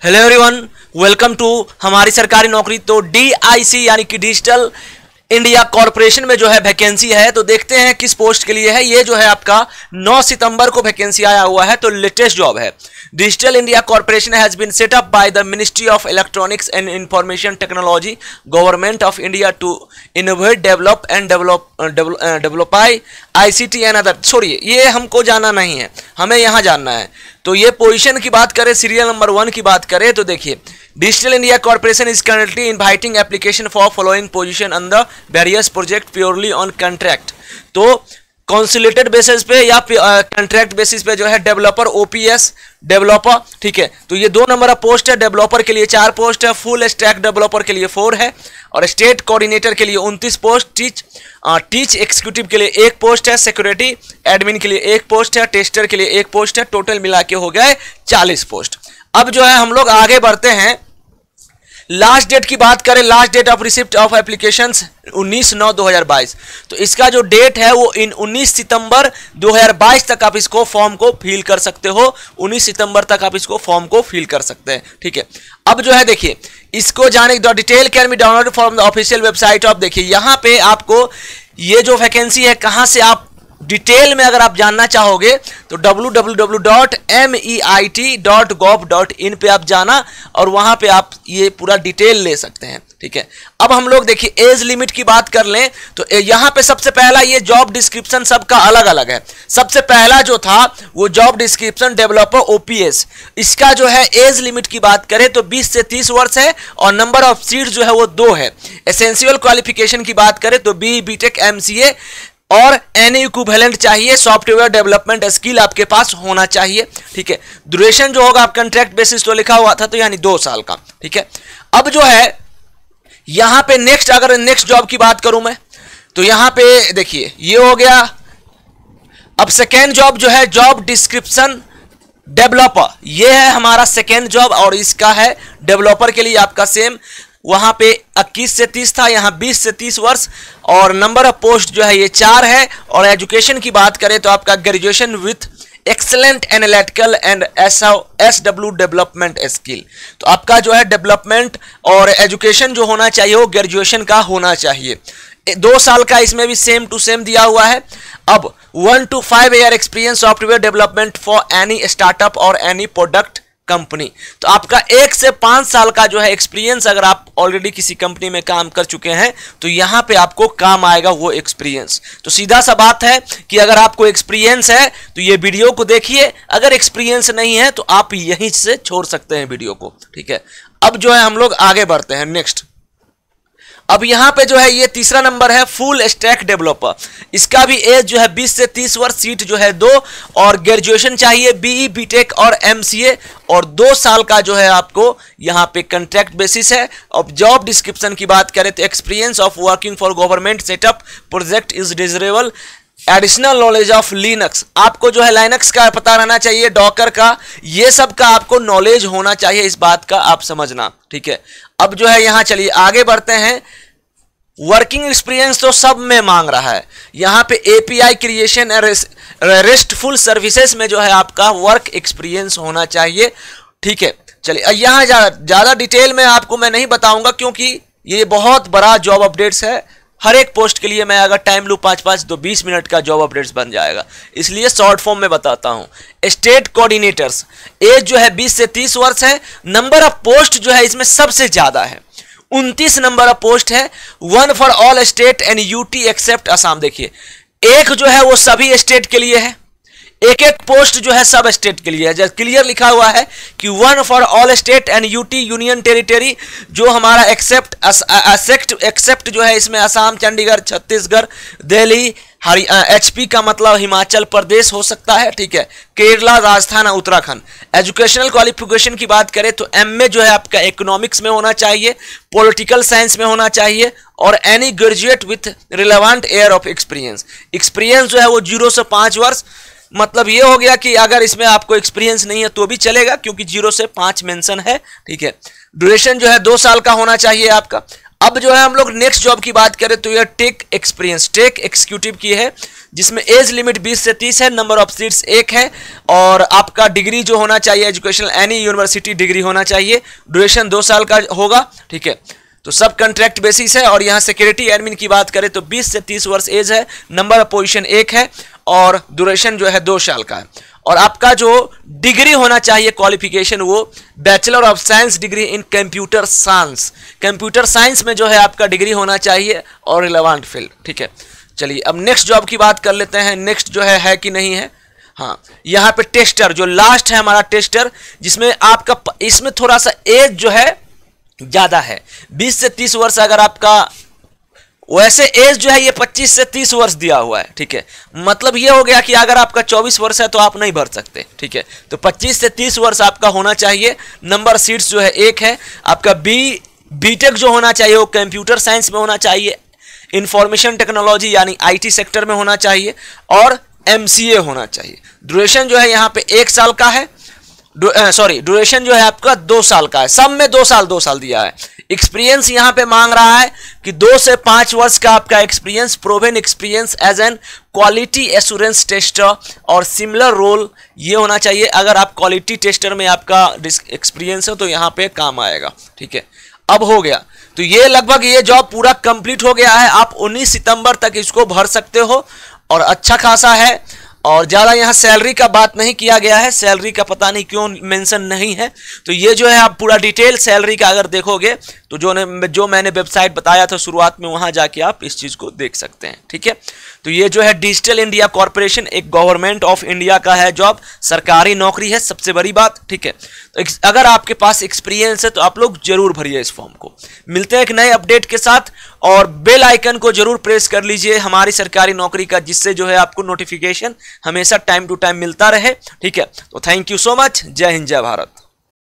Hello everyone, welcome to हमारी सरकारी नौकरी। तो DIC यानी कि डिजिटल इंडिया कॉर्पोरेशन में जो है वैकेंसी है, तो देखते हैं किस पोस्ट के लिए है। ये जो है आपका 9 सितंबर को वैकेंसी आया हुआ है, तो लेटेस्ट जॉब है। Digital India corporation has been set up by the ministry of electronics and information technology, government of India to innovate develop and डेवलपाई ICT एंड अदर। छोड़िए, ये हमको जाना नहीं है, हमें यहाँ जानना है। तो ये पोजीशन की बात करें, सीरियल नंबर 1 की बात करें, तो देखिए digital India corporation is currently inviting application for following position on the various project purely on contract. तो कॉन्सुलेटेड बेसिस पे या कॉन्ट्रैक्ट बेसिस पे जो है डेवलपर OPS डेवलपर, ठीक है। तो ये 2 नंबर ऑफ पोस्ट है। डेवलपर के लिए 4 पोस्ट है, फुल स्टैक डेवलपर के लिए 4 है, और स्टेट कोऑर्डिनेटर के लिए 29 पोस्ट, टीच एग्जीक्यूटिव के लिए 1 पोस्ट है, सिक्योरिटी एडमिन के लिए 1 पोस्ट है, टेस्टर के लिए 1 पोस्ट है। टोटल मिला के हो गए 40 पोस्ट। अब जो है हम लोग आगे बढ़ते हैं। लास्ट डेट की बात करें, last date of receipt of applications 19/9/2022। तो इसका जो डेट है वो 19 सितंबर 2022 तक आप इसको फॉर्म को फिल कर सकते हो। 19 सितंबर तक आप इसको फॉर्म को फिल कर सकते हैं, ठीक है। अब जो है देखिए, इसको जाने the detail can be download from the official website of. देखिए यहाँ पे आपको ये जो वैकेंसी है, कहाँ से आप डिटेल में अगर आप जानना चाहोगे तो www.meit.gov.in पे आप जाना और वहां पे आप ये पूरा डिटेल ले सकते हैं, ठीक है। अब हम लोग देखिए एज लिमिट की बात कर लें तो यहाँ पे सबसे पहला ये जॉब डिस्क्रिप्शन सबका अलग अलग है। सबसे पहला जो था वो जॉब डिस्क्रिप्शन डेवलपर OPS, इसका जो है एज लिमिट की बात करें तो 20 से 30 वर्ष है और नंबर ऑफ सीट जो है वो 2 है। एसेंशियल क्वालिफिकेशन की बात करें तो BE BTech MCA और एनी इक्विवेलेंट चाहिए। सॉफ्टवेयर डेवलपमेंट स्किल आपके पास होना चाहिए, ठीक है। ड्यूरेशन जो होगा आप कॉन्ट्रैक्ट बेसिस तो लिखा हुआ था, तो यानी 2 साल का, ठीक है। अब जो है यहां पे नेक्स्ट, अगर नेक्स्ट जॉब की बात करूं मैं तो यहां पे देखिए ये हो गया। अब सेकेंड जॉब जो है जॉब डिस्क्रिप्शन डेवलपर, ये है हमारा सेकेंड जॉब और इसका है डेवलपर के लिए आपका सेम वहां पे 21 से 30 था, यहाँ 20 से 30 वर्ष और नंबर ऑफ पोस्ट जो है ये 4 है। और एजुकेशन की बात करें तो आपका graduation with excellent analytical and SW development skill. तो आपका जो है डेवलपमेंट और एजुकेशन जो होना चाहिए वो ग्रेजुएशन का होना चाहिए। 2 साल का इसमें भी सेम टू सेम दिया हुआ है। अब 1 to 5 year experience software development for any startup और एनी प्रोडक्ट कंपनी। तो आपका 1 से 5 साल का जो है एक्सपीरियंस, अगर आप ऑलरेडी किसी कंपनी में काम कर चुके हैं तो यहां पे आपको काम आएगा वो एक्सपीरियंस। तो सीधा सा बात है कि अगर आपको एक्सपीरियंस है तो ये वीडियो को देखिए, अगर एक्सपीरियंस नहीं है तो आप यहीं से छोड़ सकते हैं वीडियो को, ठीक है। अब जो है हम लोग आगे बढ़ते हैं नेक्स्ट। अब यहां पे जो है ये तीसरा नंबर है फुल स्टैक डेवलपर। इसका भी एज जो है 20 से 30 वर्ष, सीट जो है 2 और ग्रेजुएशन चाहिए BE BTech और MCA और 2 साल का जो है आपको यहां पे कॉन्ट्रैक्ट बेसिस है। अब जॉब डिस्क्रिप्शन की बात करें तो experience of working for government setup project is desirable, additional knowledge of Linux, आपको जो है लाइनक्स का पता रहना चाहिए, डॉकर का, ये सब का आपको नॉलेज होना चाहिए, इस बात का आप समझना, ठीक है। अब जो है यहां चलिए आगे बढ़ते हैं। वर्किंग एक्सपीरियंस तो सब में मांग रहा है। यहां पे API क्रिएशन रेस्टफुल सर्विसेज में जो है आपका वर्क एक्सपीरियंस होना चाहिए, ठीक है। चलिए यहां ज्यादा डिटेल में आपको मैं नहीं बताऊंगा क्योंकि ये बहुत बड़ा जॉब अपडेट्स है। हर एक पोस्ट के लिए मैं अगर टाइम लूँ 5-5 तो 20 मिनट का जॉब अपडेट्स बन जाएगा, इसलिए शॉर्ट फॉर्म में बताता हूं। स्टेट कोऑर्डिनेटर्स, एज जो है 20 से 30 वर्ष है। नंबर ऑफ पोस्ट जो है इसमें सबसे ज्यादा है, 29 नंबर ऑफ पोस्ट है। 1 for all state and UT except Assam. देखिए एक जो है वो सभी स्टेट के लिए है, एक पोस्ट जो है सब स्टेट के लिए है। जब क्लियर लिखा हुआ है कि 1 for all state and UT union territory, जो हमारा एक्सेप्ट जो है इसमें असम, चंडीगढ़, छत्तीसगढ़, दिल्ली, HP का मतलब हिमाचल प्रदेश हो सकता है, ठीक है, केरला, राजस्थान, उत्तराखंड। एजुकेशनल क्वालिफिकेशन की बात करें तो MA जो है आपका इकोनॉमिक्स में होना चाहिए, पॉलिटिकल साइंस में होना चाहिए और any graduate with relevant year of experience. Experience जो है वो 0 से 5 वर्ष, मतलब ये हो गया कि अगर इसमें आपको एक्सपीरियंस नहीं है तो भी चलेगा क्योंकि 0 से 5 मेंशन है, ठीक है। ड्यूरेशन जो है 2 साल का होना चाहिए आपका। अब जो है हम लोग नेक्स्ट जॉब की बात करें तो यह टेक एक्सपीरियंस, टेक एग्जीक्यूटिव की है, जिसमें एज लिमिट 20 से 30 है, नंबर ऑफ सीट्स 1 है, और आपका डिग्री जो होना चाहिए एजुकेशनल एनी यूनिवर्सिटी डिग्री होना चाहिए, ड्यूरेशन 2 साल का होगा, ठीक है। तो सब कॉन्ट्रैक्ट बेसिस है। और यहाँ सिक्योरिटी एडमिन की बात करें तो 20 से 30 वर्ष एज है, नंबर ऑफ पोजीशन 1 है, और ड्यूरेशन जो है 2 साल का है। और आपका जो डिग्री होना चाहिए क्वालिफिकेशन वो bachelor of science degree in computer science, computer science में जो है आपका डिग्री होना चाहिए और रिलेवेंट फील्ड, ठीक है। चलिए अब नेक्स्ट जॉब की बात कर लेते हैं, नेक्स्ट जो है कि नहीं है। हाँ, यहाँ पे टेस्टर जो लास्ट है हमारा टेस्टर, जिसमें आपका इसमें थोड़ा सा एज जो है ज्यादा है, 20 से 30 वर्ष अगर आपका, वैसे एज जो है ये 25 से 30 वर्ष दिया हुआ है, ठीक है। मतलब ये हो गया कि अगर आपका 24 वर्ष है तो आप नहीं भर सकते, ठीक है। तो 25 से 30 वर्ष आपका होना चाहिए, नंबर सीट्स जो है 1 है, आपका बीटेक जो होना चाहिए वो कंप्यूटर साइंस में होना चाहिए, इंफॉर्मेशन टेक्नोलॉजी यानी आईटी सेक्टर में होना चाहिए, और एमसीए होना चाहिए। ड्यूरेशन जो है यहाँ पे 1 साल का है, ड्यूरेशन जो है आपका 2 साल का है, सब में 2 साल दिया है। एक्सपीरियंस यहाँ पे मांग रहा है कि 2 से 5 वर्ष का आपका experience, proven experience as an quality assurance tester और सिमिलर रोल ये होना चाहिए। अगर आप क्वालिटी टेस्टर में आपका एक्सपीरियंस है तो यहाँ पे काम आएगा, ठीक है। अब हो गया, तो ये लगभग ये जॉब पूरा कंप्लीट हो गया है। आप 19 सितंबर तक इसको भर सकते हो और अच्छा खासा है, और ज़्यादा यहाँ सैलरी का बात नहीं किया गया है, सैलरी का पता नहीं क्यों मेंशन नहीं है। तो ये जो है आप पूरा डिटेल सैलरी का अगर देखोगे तो जो मैंने वेबसाइट बताया था शुरुआत में, वहाँ जाके आप इस चीज़ को देख सकते हैं, ठीक है। तो ये जो है डिजिटल इंडिया कॉर्पोरेशन एक गवर्नमेंट ऑफ इंडिया का है जॉब, सरकारी नौकरी है, सबसे बड़ी बात, ठीक है। तो अगर आपके पास एक्सपीरियंस है तो आप लोग जरूर भरिए इस फॉर्म को। मिलते हैं एक नए अपडेट के साथ, और बेल आइकन को जरूर प्रेस कर लीजिए हमारी सरकारी नौकरी का, जिससे जो है आपको नोटिफिकेशन हमेशा टाइम टू टाइम मिलता रहे, ठीक है। तो थैंक यू सो मच, जय हिंद जय भारत।